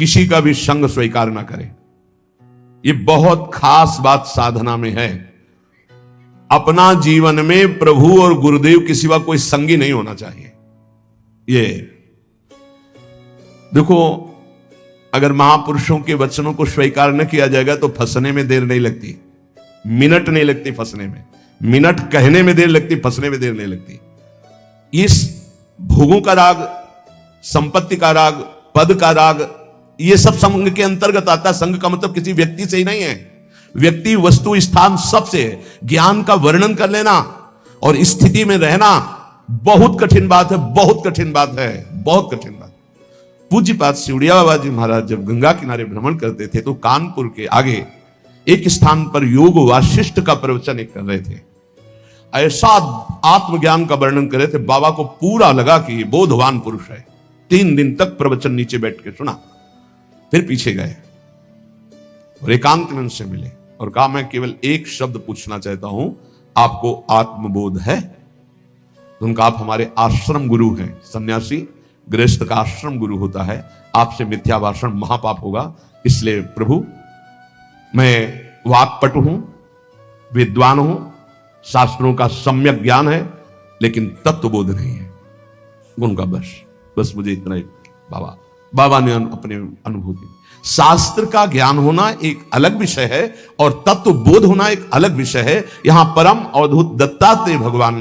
किसी का भी संग स्वीकार ना करे। ये बहुत खास बात साधना में है। अपना जीवन में प्रभु और गुरुदेव के सिवा कोई संगी नहीं होना चाहिए। ये देखो, अगर महापुरुषों के वचनों को स्वीकार न किया जाएगा तो फंसने में देर नहीं लगती, मिनट नहीं लगती फंसने में, मिनट कहने में देर लगती, फंसने में देर नहीं लगती। इस भोगों का राग, संपत्ति का राग, पद का राग, ये सब संघ के अंतर्गत आता है। संघ का मतलब किसी व्यक्ति से ही नहीं है, व्यक्ति, वस्तु, स्थान सबसे है। ज्ञान का वर्णन कर लेना और स्थिति में रहना बहुत कठिन बात है, बहुत कठिन बात है, बहुत कठिन बात। पूज्यपाद सिवड़िया बाबा जी महाराज जब गंगा किनारे भ्रमण करते थे तो कानपुर के आगे एक स्थान पर योग वाशिष्ठ का प्रवचन कर रहे थे। ऐसा आत्मज्ञान का वर्णन कर रहे थे, बाबा को पूरा लगा कि ये बोधवान पुरुष है। 3 दिन तक प्रवचन नीचे बैठ के सुना, फिर पीछे गए और एकांत में उनसे मिले और कहा, मैं केवल एक शब्द पूछना चाहता हूं, आपको आत्मबोध है? तो उनका, आप हमारे आश्रम गुरु हैं। सन्यासी गृहस्थ का आश्रम गुरु होता है, आपसे मिथ्या भाषण महापाप होगा, इसलिए प्रभु मैं वाक्पटु हूं, विद्वान हूं, शास्त्रों का सम्यक ज्ञान है, लेकिन तत्वबोध नहीं है। उनका बस मुझे इतना ही। बाबा ने अपने अनुभूति, शास्त्र का ज्ञान होना एक अलग विषय है और तत्वबोध होना एक अलग विषय है। यहां परम अवधूत दत्तात्रेय भगवान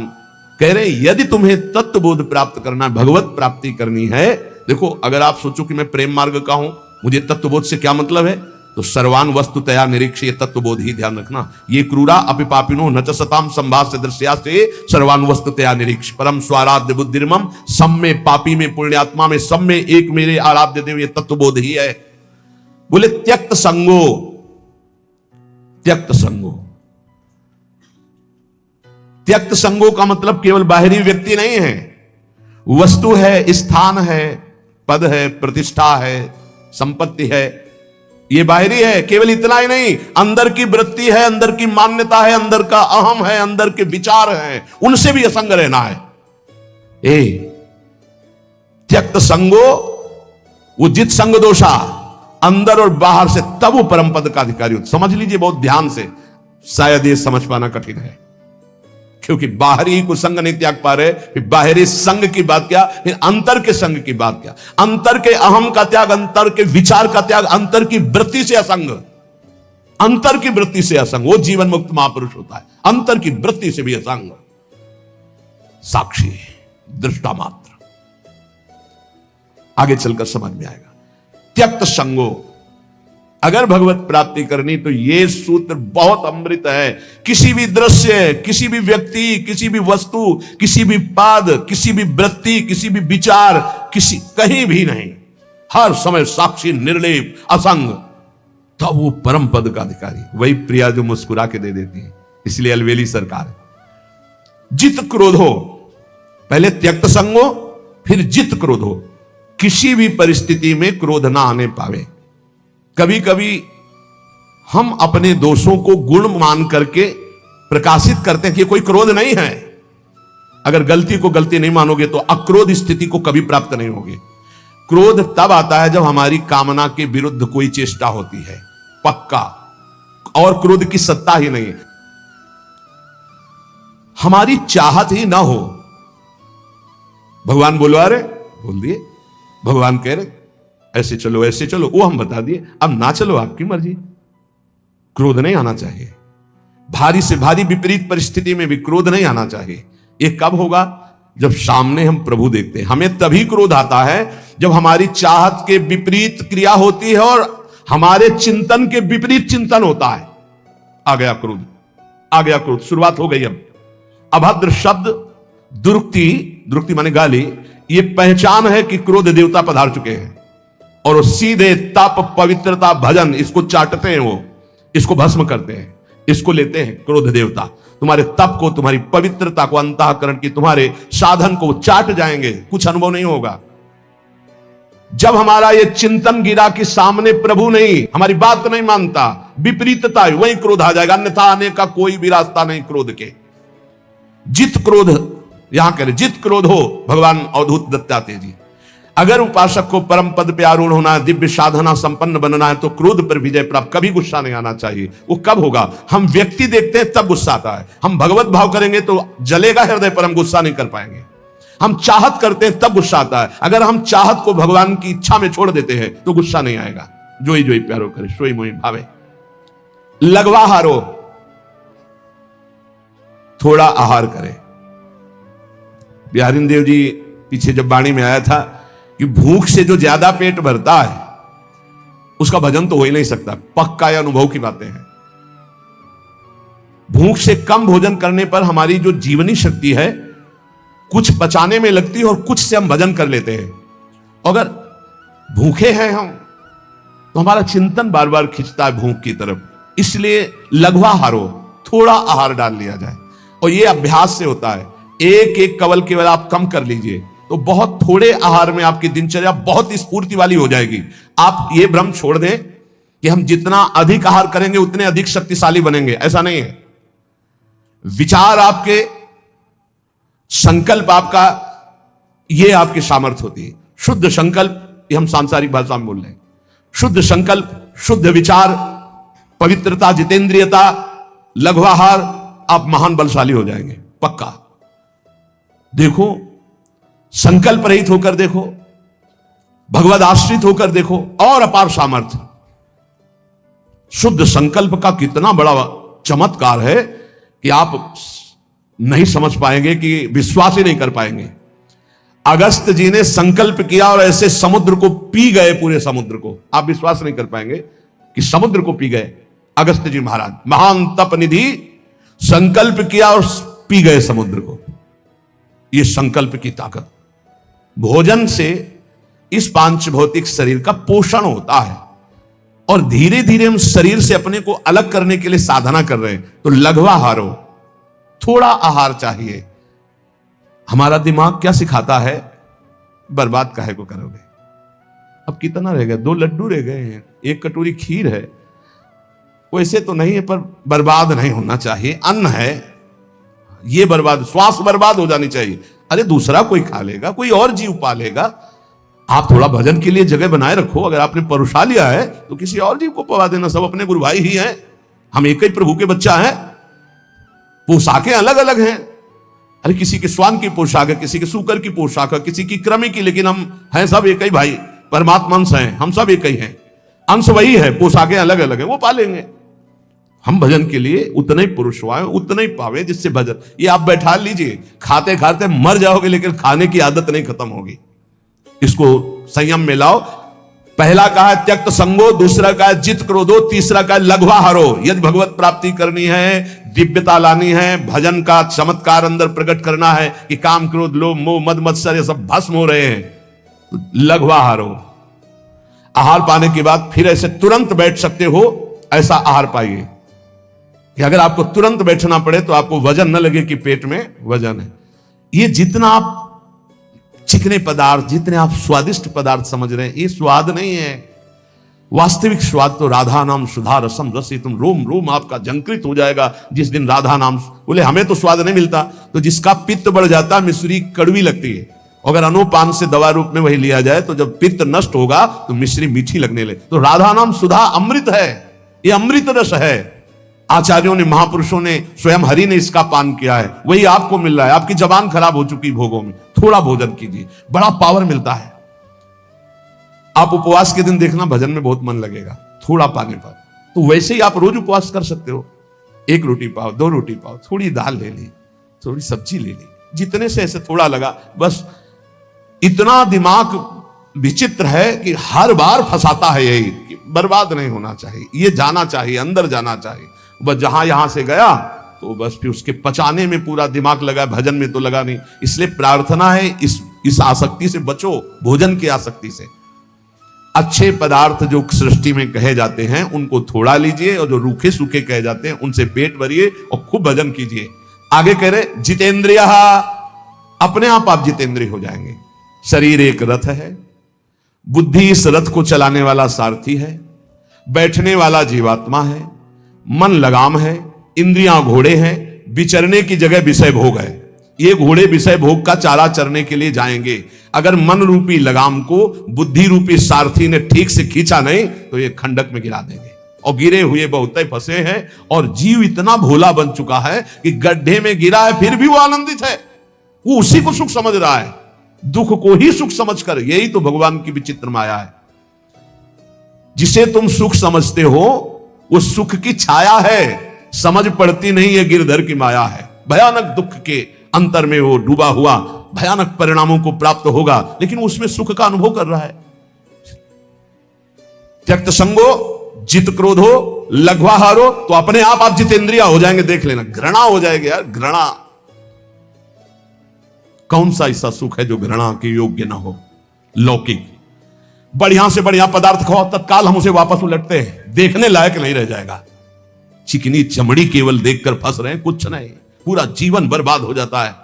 कह रहे हैं, यदि तुम्हें तत्वबोध प्राप्त करना है, भगवत प्राप्ति करनी है, देखो, अगर आप सोचो कि मैं प्रेम मार्ग का हूं, मुझे तत्वबोध से क्या मतलब है, तो सर्वान वस्तुतया निरीक्ष, ये तत्वबोध ही ध्यान रखना। ये क्रूरा अपि पापिनो न च सताम संभाष्य दृश्या से सर्वान वस्तुतया निरीक्ष परम स्वाराध्य बुद्धिर्मम, सब में, पापी में, पुण्यात्मा में, सब में एक मेरे आराध्य देव, ये तत्वबोध ही है। बोले त्यक्त संगो, त्यक्त संगो, त्यक्त संगो का मतलब केवल बाहरी व्यक्ति नहीं है, वस्तु है, स्थान है, पद है, प्रतिष्ठा है, संपत्ति है, ये बाहरी है। केवल इतना ही नहीं, अंदर की वृत्ति है, अंदर की मान्यता है, अंदर का अहम है, अंदर के विचार हैं, उनसे भी असंग रहना है। त्यक्त संगो, वो जित संग दोषा, अंदर और बाहर से, तब वो परम पद का अधिकारी होता। समझ लीजिए बहुत ध्यान से, शायद ये समझ पाना कठिन है, क्योंकि बाहरी को संग नहीं त्याग पा रहे, फिर बाहरी संग की बात क्या, फिर अंतर के संग की बात क्या, अंतर के अहम का त्याग, अंतर के विचार का त्याग, अंतर की वृत्ति से असंग, अंतर की वृत्ति से असंग, वो जीवन मुक्त महापुरुष होता है। अंतर की वृत्ति से भी असंग, साक्षी, दृष्टा मात्र। आगे चलकर समझ में आएगा। त्यक्त संगो, अगर भगवत प्राप्ति करनी तो यह सूत्र बहुत अमृत है। किसी भी दृश्य, किसी भी व्यक्ति, किसी भी वस्तु, किसी भी पाद, किसी भी वृत्ति, किसी भी विचार, किसी कहीं भी नहीं, हर समय साक्षी, निर्लेप, असंग, तब वो परम पद का अधिकारी। वही प्रिया जो मुस्कुरा के दे देती है, इसलिए अलवेली सरकार। जित क्रोधो, पहले त्यक्त संगो, फिर जित क्रोधो, किसी भी परिस्थिति में क्रोध ना आने पावे। कभी कभी हम अपने दोषों को गुण मान करके प्रकाशित करते हैं कि कोई क्रोध नहीं है। अगर गलती को गलती नहीं मानोगे तो अक्रोध स्थिति को कभी प्राप्त नहीं होगी। क्रोध तब आता है जब हमारी कामना के विरुद्ध कोई चेष्टा होती है, पक्का, और क्रोध की सत्ता ही नहीं है, हमारी चाहत ही ना हो। भगवान बोलवा रहे, बोल दिए, भगवान कह रहे ऐसे चलो, ऐसे चलो, वो हम बता दिए, अब ना चलो, आपकी मर्जी। क्रोध नहीं आना चाहिए। भारी से भारी विपरीत परिस्थिति में भी क्रोध नहीं आना चाहिए। ये कब होगा? जब सामने हम प्रभु देखते हैं। हमें तभी क्रोध आता है जब हमारी चाहत के विपरीत क्रिया होती है और हमारे चिंतन के विपरीत चिंतन होता है। आ गया क्रोध, आ गया क्रोध, शुरुआत हो गई। अब अभद्र शब्द, दुरुक्ति, दुरुक्ति माने गाली, ये पहचान है कि क्रोध देवता पधार चुके हैं। और वो सीधे तप, पवित्रता, भजन, इसको चाटते हैं, वो इसको भस्म करते हैं, इसको लेते हैं क्रोध देवता। तुम्हारे तप को, तुम्हारी पवित्रता को, अंतःकरण की, तुम्हारे साधन को चाट जाएंगे, कुछ अनुभव नहीं होगा। जब हमारा ये चिंतन गिरा कि सामने प्रभु नहीं, हमारी बात नहीं मानता, विपरीतता, वही क्रोध आ जाएगा, अन्यथा आने का कोई भी रास्ता नहीं क्रोध के। जित क्रोध, यहां कह रहे जित क्रोध हो, भगवान अवधूत दत्तात्रेय जी। अगर उपासक को परम पद पे आरूढ़ होना है, दिव्य साधना संपन्न बनना है, तो क्रोध पर विजय प्राप्त, कभी गुस्सा नहीं आना चाहिए। वो कब होगा? हम व्यक्ति देखते हैं तब गुस्सा आता है। हम भगवत भाव करेंगे तो जलेगा हृदय पर, हम गुस्सा नहीं कर पाएंगे। हम चाहत करते हैं तब गुस्सा आता है। अगर हम चाहत को भगवान की इच्छा में छोड़ देते हैं तो गुस्सा नहीं आएगा। जोई जोई प्यारो करे, सोई मोई भावे। लगवा हारो, थोड़ा आहार करें। बिहारी देव जी पीछे जब वाणी में आया था कि भूख से जो ज्यादा पेट भरता है उसका भजन तो हो ही नहीं सकता। पक्का या अनुभव की बातें हैं। भूख से कम भोजन करने पर हमारी जो जीवनी शक्ति है कुछ पचाने में लगती है और कुछ से हम भजन कर लेते हैं। अगर भूखे हैं हम तो हमारा चिंतन बार बार खिंचता है भूख की तरफ। इसलिए लघवा हारो, थोड़ा आहार डाल लिया जाए। और यह अभ्यास से होता है। एक एक कवल केवल आप कम कर लीजिए तो बहुत थोड़े आहार में आपकी दिनचर्या बहुत स्फूर्ति वाली हो जाएगी। आप ये भ्रम छोड़ दें कि हम जितना अधिक आहार करेंगे उतने अधिक शक्तिशाली बनेंगे, ऐसा नहीं है। विचार आपके, संकल्प आपका, ये आपकी सामर्थ्य होती है। शुद्ध संकल्प, ये हम सांसारिक भाषा में बोल रहे हैं। शुद्ध संकल्प, शुद्ध विचार, पवित्रता, जितेंद्रियता, लघुआहार, आप महान बलशाली हो जाएंगे पक्का। देखो, संकल्प रहित होकर देखो, भगवद आश्रित होकर देखो, और अपार सामर्थ्य। शुद्ध संकल्प का कितना बड़ा चमत्कार है कि आप नहीं समझ पाएंगे, कि विश्वास ही नहीं कर पाएंगे। अगस्त जी ने संकल्प किया और ऐसे समुद्र को पी गए, पूरे समुद्र को। आप विश्वास नहीं कर पाएंगे कि समुद्र को पी गए अगस्त जी महाराज। महान तप निधि, संकल्प किया और पी गए समुद्र को। यह संकल्प की ताकत। भोजन से इस पांच भौतिक शरीर का पोषण होता है और धीरे धीरे हम शरीर से अपने को अलग करने के लिए साधना कर रहे हैं। तो लघवा हारो, थोड़ा आहार चाहिए। हमारा दिमाग क्या सिखाता है? बर्बाद काहे को करोगे? अब कितना रह गया? 2 लड्डू रह गए हैं, 1 कटोरी खीर है। वैसे तो नहीं है, पर बर्बाद नहीं होना चाहिए। अन्न है, ये बर्बाद, श्वास बर्बाद हो जानी चाहिए। अरे दूसरा कोई खा लेगा, कोई और जीव पालेगा। आप थोड़ा भजन के लिए जगह बनाए रखो। अगर आपने परुषा लिया है तो किसी और जीव को पवा देना। सब अपने गुरु भाई ही हैं, हम एक ही प्रभु के बच्चा हैं। पोशाकें अलग अलग हैं। अरे किसी के स्वान की पोशाक है, किसी के सूकर की पोशाक है, किसी की कृमि की, लेकिन हम हैं सब एक ही भाई, परमात्मा अंश हैं, हम सब एक ही हैं। अंश वही है, पोशाकें अलग अलग है, वो पालेंगे। हम भजन के लिए उतने ही पुरुष हुआ, उतने ही पावे जिससे भजन। ये आप बैठा लीजिए, खाते खाते मर जाओगे लेकिन खाने की आदत नहीं खत्म होगी। इसको संयम में लाओ। पहला कहा है त्यक्त संगो, दूसरा कहा है जित क्रोधो, तीसरा कहा है लघवा हारो। यदि भगवत प्राप्ति करनी है, दिव्यता लानी है, भजन का चमत्कार अंदर प्रकट करना है कि काम क्रोध लोभ मोह मद मत्सर ये सब भस्म हो रहे हैं, तो लघवा हारो। आहार पाने के बाद फिर ऐसे तुरंत बैठ सकते हो, ऐसा आहार पाइए कि अगर आपको तुरंत बैठना पड़े तो आपको वजन न लगे कि पेट में वजन है। ये जितना आप चिकने पदार्थ, जितने आप स्वादिष्ट पदार्थ समझ रहे हैं, ये स्वाद नहीं है। वास्तविक स्वाद तो राधा नाम सुधा रसम रसी, तुम रोम रोम आपका झंकृत हो जाएगा जिस दिन राधा नाम। बोले हमें तो स्वाद नहीं मिलता, तो जिसका पित्त बढ़ जाता मिश्री कड़वी लगती है। अगर अनुपान से दवा रूप में वही लिया जाए तो जब पित्त नष्ट होगा तो मिश्री मीठी लगने लगे। तो राधा नाम सुधा अमृत है, ये अमृत रस है। आचार्यों ने, महापुरुषों ने, स्वयं हरि ने इसका पान किया है, वही आपको मिल रहा है। आपकी जबान खराब हो चुकी भोगों में, थोड़ा भोजन कीजिए, बड़ा पावर मिलता है। आप उपवास के दिन देखना भजन में बहुत मन लगेगा थोड़ा पाने पर। तो वैसे ही आप रोज उपवास कर सकते हो। 1 रोटी पाओ, 2 रोटी पाओ, थोड़ी दाल ले ली, थोड़ी सब्जी ले ली, जितने से ऐसे थोड़ा लगा बस। इतना दिमाग विचित्र है कि हर बार फंसाता है यही कि बर्बाद नहीं होना चाहिए, ये जाना चाहिए, अंदर जाना चाहिए। बस जहां यहां से गया तो बस फिर उसके पचाने में पूरा दिमाग लगा, भजन में तो लगा नहीं। इसलिए प्रार्थना है इस आसक्ति से बचो, भोजन की आसक्ति से। अच्छे पदार्थ जो सृष्टि में कहे जाते हैं उनको थोड़ा लीजिए, और जो रूखे सूखे कहे जाते हैं उनसे पेट भरिए और खूब भजन कीजिए। आगे कह रहे जितेंद्रिय, अपने आप जितेंद्रिय हो जाएंगे। शरीर एक रथ है, बुद्धि इस रथ को चलाने वाला सारथी है, बैठने वाला जीवात्मा है, मन लगाम है, इंद्रियां घोड़े हैं, विचरने की जगह विषय भोग है। ये घोड़े विषय भोग का चारा चरने के लिए जाएंगे। अगर मन रूपी लगाम को बुद्धि रूपी सारथी ने ठीक से खींचा नहीं तो ये खंडक में गिरा देंगे। और गिरे हुए बहुत फंसे हैं, और जीव इतना भोला बन चुका है कि गड्ढे में गिरा है फिर भी वो आनंदित है, वो उसी को सुख समझ रहा है, दुख को ही सुख समझकर। यही तो भगवान की विचित्र माया है। जिसे तुम सुख समझते हो वो सुख की छाया है, समझ पड़ती नहीं है गिरधर की माया है। भयानक दुख के अंतर में वो डूबा हुआ भयानक परिणामों को प्राप्त होगा, लेकिन उसमें सुख का अनुभव कर रहा है। त्यक्त संगो जित क्रोधो लघ्वाहारो, तो अपने आप जितेंद्रिया हो जाएंगे। देख लेना, घृणा हो जाएगी यार, घृणा। कौन सा ऐसा सुख है जो घृणा के योग्य ना हो? लौकिक बढ़िया से बढ़िया पदार्थ खाओ, तत्काल हम उसे वापस उलटते हैं, देखने लायक नहीं रह जाएगा। चिकनी चमड़ी केवल देखकर फंस रहे हैं, कुछ नहीं, पूरा जीवन बर्बाद हो जाता है।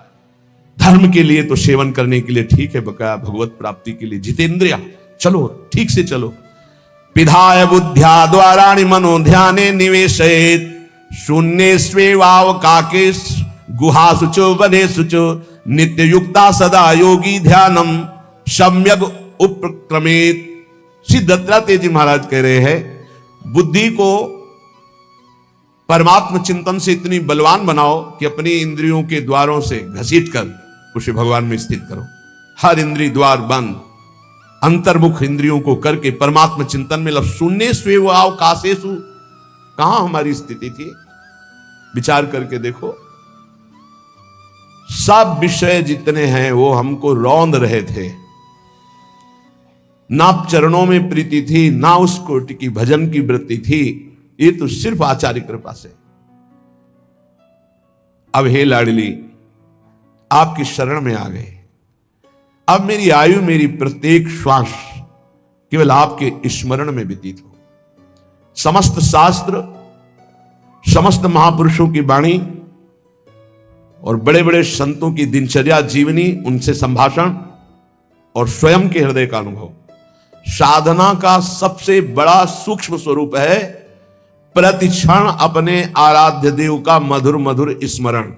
धर्म के लिए तो सेवन करने के लिए ठीक है, बकाया भगवत प्राप्ति के लिए जितेंद्रिया चलो, ठीक से चलो। विधाय बुद्ध्या द्वाराणि मनो ध्याने निवेशयेत्, शून्ये स्वेवावकाकेश गुहासुचो वनेसुचो, नित्य युक्ता सदा योगी ध्यानम सम्यक उपक्रमेत। श्री दत्तात्रेय जी महाराज कह रहे हैं, बुद्धि को परमात्म चिंतन से इतनी बलवान बनाओ कि अपनी इंद्रियों के द्वारों से घसीट कर उसे भगवान में स्थित करो। हर इंद्रिय द्वार बंद, अंतर्मुख इंद्रियों को करके परमात्म चिंतन में शून्य स्वेवावकाशेषु। कहां हमारी स्थिति थी? विचार करके देखो, सब विषय जितने हैं वो हमको रौंद रहे थे। ना चरणों में प्रीति थी, ना उस कोटि की भजन की वृत्ति थी। ये तो सिर्फ आचार्य कृपा से। अब हे लाडली, आपकी शरण में आ गए। अब मेरी आयु, मेरी प्रत्येक श्वास केवल आपके स्मरण में व्यतीत हो। समस्त शास्त्र, समस्त महापुरुषों की वाणी और बड़े बड़े संतों की दिनचर्या जीवनी, उनसे संभाषण और स्वयं के हृदय का अनुभव, साधना का सबसे बड़ा सूक्ष्म स्वरूप है प्रतिक्षण अपने आराध्य देव का मधुर मधुर स्मरण।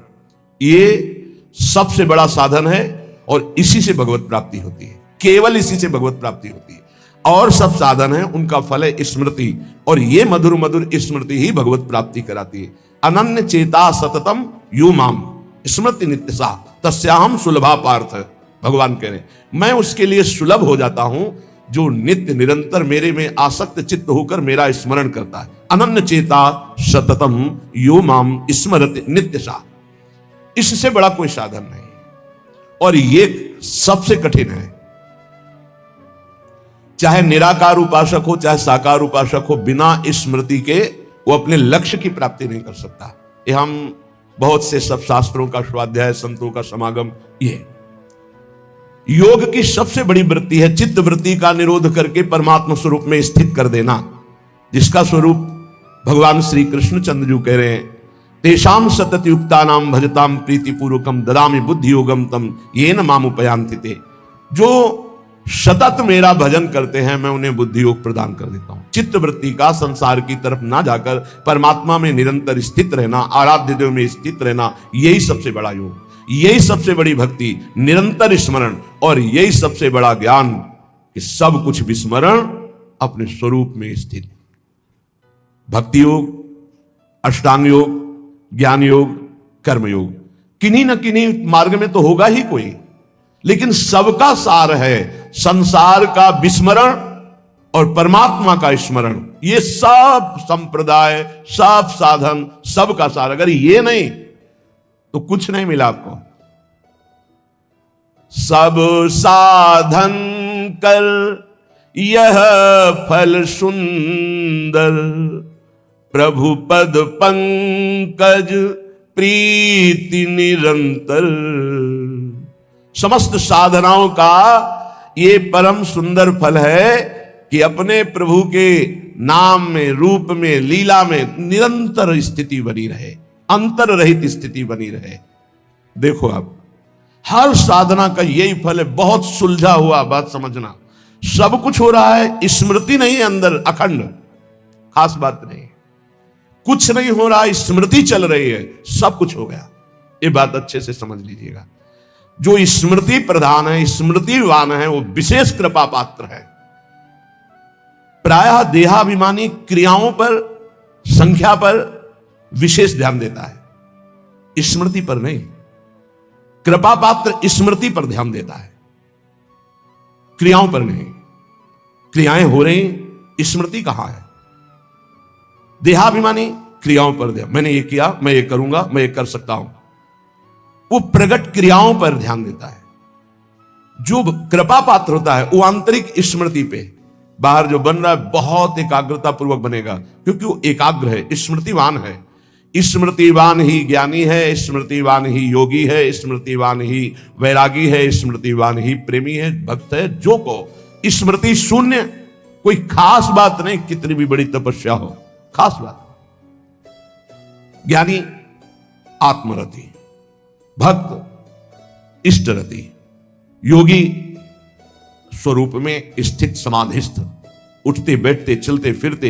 ये सबसे बड़ा साधन है और इसी से भगवत प्राप्ति होती है, केवल इसी से भगवत प्राप्ति होती है। और सब साधन है, उनका फल है स्मृति, और ये मधुर मधुर स्मृति ही भगवत प्राप्ति कराती है। अनन्य चेता सततम यो माम स्मृति नित्यसा तस्याहम सुलभा पार्थ। भगवान कह रहे मैं उसके लिए सुलभ हो जाता हूं जो नित्य निरंतर मेरे में आसक्त चित्त होकर मेरा स्मरण करता है। अनन्य चेता सततम यो माम स्मरति नित्यसा। इससे बड़ा कोई साधन नहीं, और ये सबसे कठिन है। चाहे निराकार उपासक हो, चाहे साकार उपासक हो, बिना स्मृति के वो अपने लक्ष्य की प्राप्ति नहीं कर सकता। ये हम बहुत से सब शास्त्रों का स्वाध्याय, संतों का समागम, ये योग की सबसे बड़ी वृत्ति है चित्त वृत्ति का निरोध करके परमात्मा स्वरूप में स्थित कर देना, जिसका स्वरूप भगवान श्री कृष्ण चंद्र कह रहे हैं, तेषाम सतत युक्ता नाम भजताम प्रीति पूर्वकम ददामि बुद्धि योगम तम येन माम उपयांति ते। जो सतत मेरा भजन करते हैं मैं उन्हें बुद्धि योग प्रदान कर देता हूं। चित्त वृत्ति का संसार की तरफ ना जाकर परमात्मा में निरंतर स्थित रहना, आराध्य देव में स्थित रहना, यही सबसे बड़ा योग, यही सबसे बड़ी भक्ति, निरंतर स्मरण, और यही सबसे बड़ा ज्ञान कि सब कुछ विस्मरण अपने स्वरूप में स्थित। भक्ति योग, अष्टांग योग, ज्ञान योग, कर्म योग, किन्हीं न किन्हीं मार्ग में तो होगा ही कोई, लेकिन सबका सार है संसार का विस्मरण और परमात्मा का स्मरण। ये सब संप्रदाय, सब साधन, सबका सार। अगर ये नहीं तो कुछ नहीं मिला आपको। सब साधन कर यह फल सुंदर, प्रभु पद पंकज प्रीति निरंतर। समस्त साधनाओं का ये परम सुंदर फल है कि अपने प्रभु के नाम में, रूप में, लीला में निरंतर स्थिति बनी रहे, अंतर रहित स्थिति बनी रहे। देखो आप, हर साधना का यही फल है। बहुत सुलझा हुआ बात समझना, सब कुछ हो रहा है, स्मृति नहीं है अंदर अखंड, खास बात नहीं, कुछ नहीं हो रहा, स्मृति चल रही है, सब कुछ हो गया। ये बात अच्छे से समझ लीजिएगा। जो स्मृति प्रधान है, स्मृतिवान है, वो विशेष कृपा पात्र है। प्रायः देहाभिमानी क्रियाओं पर, संख्या पर विशेष ध्यान देता है, स्मृति पर नहीं। कृपा पात्र स्मृति पर ध्यान देता है, क्रियाओं पर नहीं। क्रियाएं हो रही, स्मृति कहां है? देहाभिमानी क्रियाओं पर ध्यान, मैंने ये किया, मैं ये करूंगा, मैं ये कर सकता हूं, वो प्रकट क्रियाओं पर ध्यान देता है। जो कृपा पात्र होता है वो आंतरिक स्मृति पे, बाहर जो बन रहा है बहुत एकाग्रता पूर्वक बनेगा, क्योंकि वो एकाग्र है, स्मृतिवान है। स्मृतिवान ही ज्ञानी है, स्मृतिवान ही योगी है, स्मृतिवान ही वैरागी है, स्मृतिवान ही प्रेमी है, भक्त है। जो को स्मृति शून्य, कोई खास बात नहीं, कितनी भी बड़ी तपस्या हो, खास बात। ज्ञानी आत्मरति, भक्त इष्टरति, योगी स्वरूप में स्थित समाधिस्थ, उठते बैठते चलते फिरते।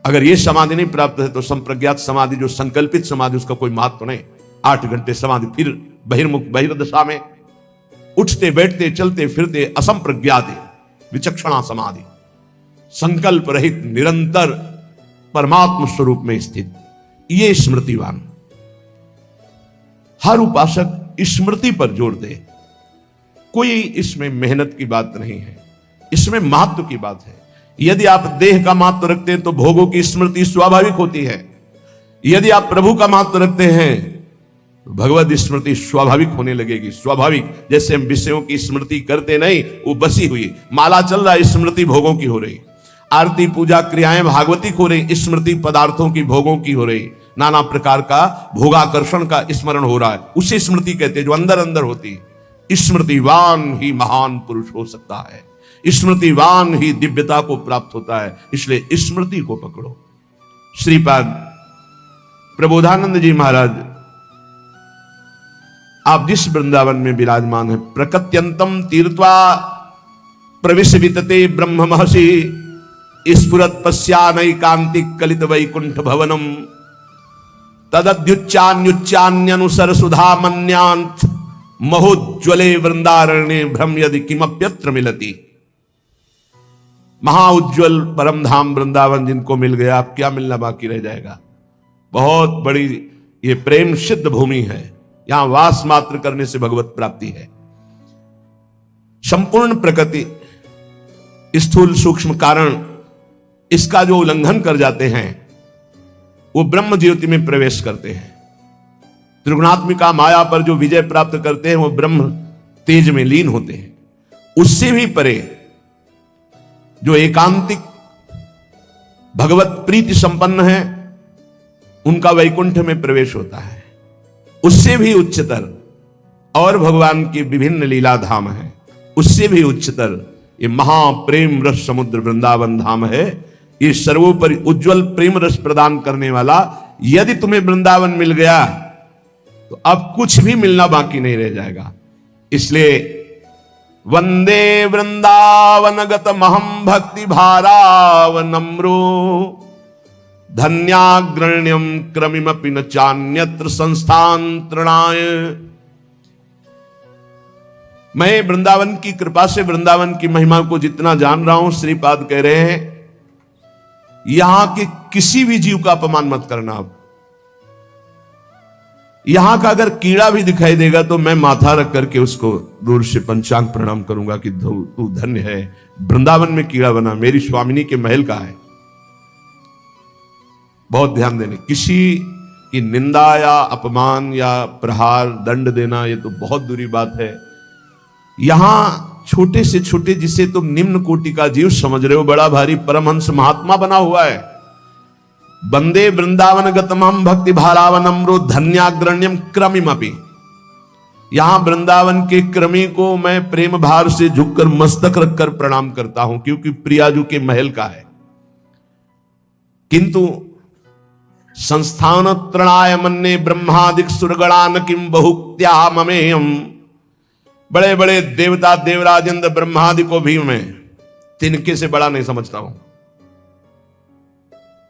अगर यह समाधि नहीं प्राप्त है तो संप्रज्ञात समाधि, जो संकल्पित समाधि, उसका कोई महत्व नहीं। 8 घंटे समाधि, फिर बहिर्मुख बहिर्दशा में उठते बैठते चलते फिरते, असंप्रज्ञात विचक्षणा समाधि, संकल्प रहित निरंतर परमात्म स्वरूप में स्थित, ये स्मृतिवान। हर उपासक स्मृति पर जोर दे। कोई इसमें मेहनत की बात नहीं है, इसमें महत्व की बात है। यदि आप देह का महत्व रखते हैं तो भोगों की स्मृति स्वाभाविक होती है। यदि आप प्रभु का महत्व रखते हैं तो भगवत स्मृति स्वाभाविक होने लगेगी। स्वाभाविक, जैसे हम विषयों की स्मृति करते नहीं, वो बसी हुई। माला चल रहा है, स्मृति भोगों की हो रही। आरती पूजा क्रियाएं भागवतिक हो रही, स्मृति पदार्थों की भोगों की हो रही। नाना प्रकार का भोगाकर्षण का स्मरण हो रहा है, उसे स्मृति कहते हैं, जो अंदर अंदर होती। स्मृतिवान ही महान पुरुष हो सकता है, स्मृतिवान ही दिव्यता को प्राप्त होता है। इसलिए स्मृति को पकड़ो। श्रीपाद प्रबोधानंद जी महाराज, आप जिस वृंदावन में विराजमान है, प्रकत्यंतम तीर्थवा प्रविश वितते ब्रह्म महर्षि स्फुरत पश्यानैकांतिक कलित वैकुंठ भवनम तदद्युच्चान्युच्चान्यनुसर सुधा मन्यांत महोज्वले वृंदारण्ये भ्रम यदि किमप्यत्र मिलती। महाउज्ज्वल परम धाम वृंदावन जिनको मिल गया, अब क्या मिलना बाकी रह जाएगा। बहुत बड़ी ये प्रेम सिद्ध भूमि है, यहां वास मात्र करने से भगवत प्राप्ति है। संपूर्ण प्रकृति, स्थूल सूक्ष्म कारण, इसका जो उल्लंघन कर जाते हैं वो ब्रह्म ज्योति में प्रवेश करते हैं। त्रिगुणात्मिका माया पर जो विजय प्राप्त करते हैं वो ब्रह्म तेज में लीन होते हैं। उससे भी परे जो एकांतिक भगवत प्रीति संपन्न है, उनका वैकुंठ में प्रवेश होता है। उससे भी उच्चतर और भगवान की विभिन्न लीला धाम है, उससे भी उच्चतर ये महाप्रेम रस समुद्र वृंदावन धाम है। ये सर्वोपरि उज्जवल प्रेम रस प्रदान करने वाला। यदि तुम्हें वृंदावन मिल गया तो अब कुछ भी मिलना बाकी नहीं रह जाएगा। इसलिए वंदे वृंदावनगत महम भक्ति भारावनम्रो धन्याग्रण्यम क्रमिमपि न चान्यत्र संस्थांतरणाय। मैं वृंदावन की कृपा से वृंदावन की महिमा को जितना जान रहा हूं, श्रीपाद कह रहे हैं यहां के किसी भी जीव का अपमान मत करना। अब यहां का अगर कीड़ा भी दिखाई देगा तो मैं माथा रख करके उसको दूर से पंचांग प्रणाम करूंगा कि तू धन्य है, वृंदावन में कीड़ा बना, मेरी स्वामिनी के महल का है। बहुत ध्यान देने, किसी की निंदा या अपमान या प्रहार दंड देना ये तो बहुत बुरी बात है। यहां छोटे से छोटे जिसे तुम निम्न कोटि का जीव समझ रहे हो, बड़ा भारी परमहंस महात्मा बना हुआ है। वंदे वृंदावन गतमम भक्ति भारावनम्रो धन्याग्रण्यम क्रमिमपि। यहां वृंदावन के क्रमी को मैं प्रेम भार से झुककर मस्तक रखकर प्रणाम करता हूं, क्योंकि प्रियाजू के महल का है। किंतु संस्थान त्रणाय मन्ने ब्रह्मादिक सुरगणान किम बहुक्त्या ममेयम। बड़े बड़े देवता देवराजेंद्र ब्रह्मादि को भी मैं तिनके से बड़ा नहीं समझता हूं।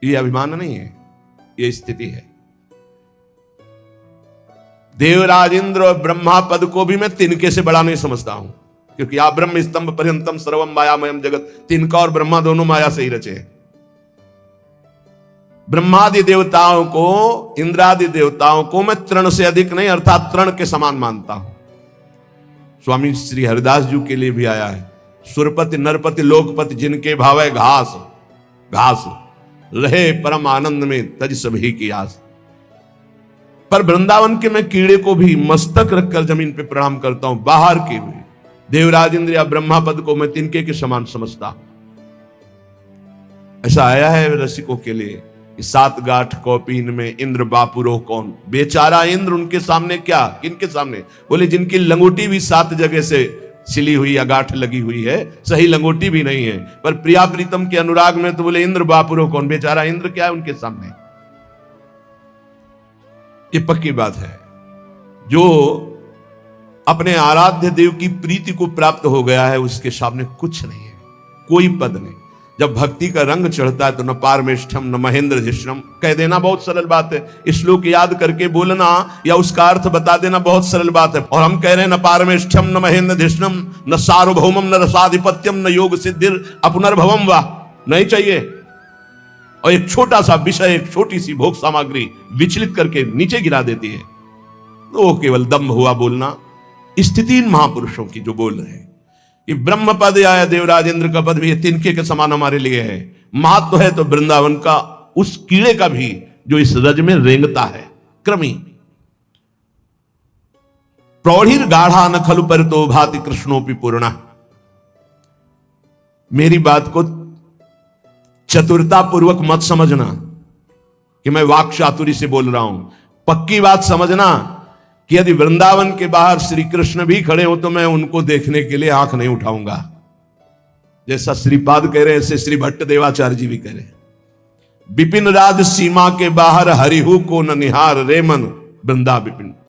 ये अभिमान नहीं है, ये स्थिति है। देवराज इंद्र और ब्रह्मा पद को भी मैं तिनके से बड़ा नहीं समझता हूं, क्योंकि आप ब्रह्म स्तंभ पर्यंतम सर्वम मायामयम जगत, तिनका और ब्रह्मा दोनों माया से ही रचे हैं। ब्रह्मादि देवताओं को, इंद्रादि देवताओं को मैं तृण से अधिक नहीं अर्थात तृण के समान मानता हूं। स्वामी श्री हरिदास जी के लिए भी आया है, सुरपति नरपति लोकपति जिनके भावे घास घास रहे परम आनंद में तज सभी की आस। पर वृंदावन के मैं कीड़े को भी मस्तक रखकर जमीन पे प्रणाम करता हूं, बाहर के भी देवराज इंद्र या ब्रह्मा पद को मैं तिनके के समान समझता। ऐसा आया है रसिकों के लिए, सात गांठ कौपीन में इंद्र बापुरो कौन, बेचारा इंद्र उनके सामने क्या, किनके सामने, बोले जिनकी लंगोटी भी 7 जगह से सिली हुई या गांठ लगी हुई है, सही लंगोटी भी नहीं है, पर प्रिया प्रीतम के अनुराग में तो बोले इंद्र बापुरो कौन, बेचारा इंद्र क्या है उनके सामने। ये पक्की बात है। जो अपने आराध्य देव की प्रीति को प्राप्त हो गया है उसके सामने कुछ नहीं है, कोई पद नहीं। जब भक्ति का रंग चढ़ता है तो न पारमेष्ठम न महेंद्र धिष्णम कह देना बहुत सरल बात है, श्लोक याद करके बोलना या उसका अर्थ बता देना बहुत सरल बात है। और हम कह रहे हैं न पारमेष्ठम न महेंद्र धिष्णम न सार्वभौमम न रसाधिपत्यम न योग सिद्धिर अपनर्भवम, वाह नहीं चाहिए। और एक छोटा सा विषय, एक छोटी सी भोग सामग्री विचलित करके नीचे गिरा देती है, तो वो केवल दम्भ हुआ बोलना। स्थितिहीन महापुरुषों की जो बोल रहे हैं कि ब्रह्म पद आया देवराज इंद्र का पद भी ये तिनके के समान हमारे लिए है। महत्व है तो वृंदावन का उस कीड़े का भी जो इस रज में रेंगता है। क्रमी प्रौढ़िर गाढ़ा न खलु पर तो भाति कृष्णोपि पूर्णा। मेरी बात को चतुरता पूर्वक मत समझना कि मैं वाक चातुरी से बोल रहा हूं, पक्की बात समझना कि यदि वृंदावन के बाहर श्री कृष्ण भी खड़े हो तो मैं उनको देखने के लिए आंख नहीं उठाऊंगा। जैसा श्रीपाद कह रहे ऐसे श्री भट्ट देवाचार्य जी भी कह रहे। विपिन राज सीमा के बाहर हरिहु को न निहार रे मन वृंदा विपिन।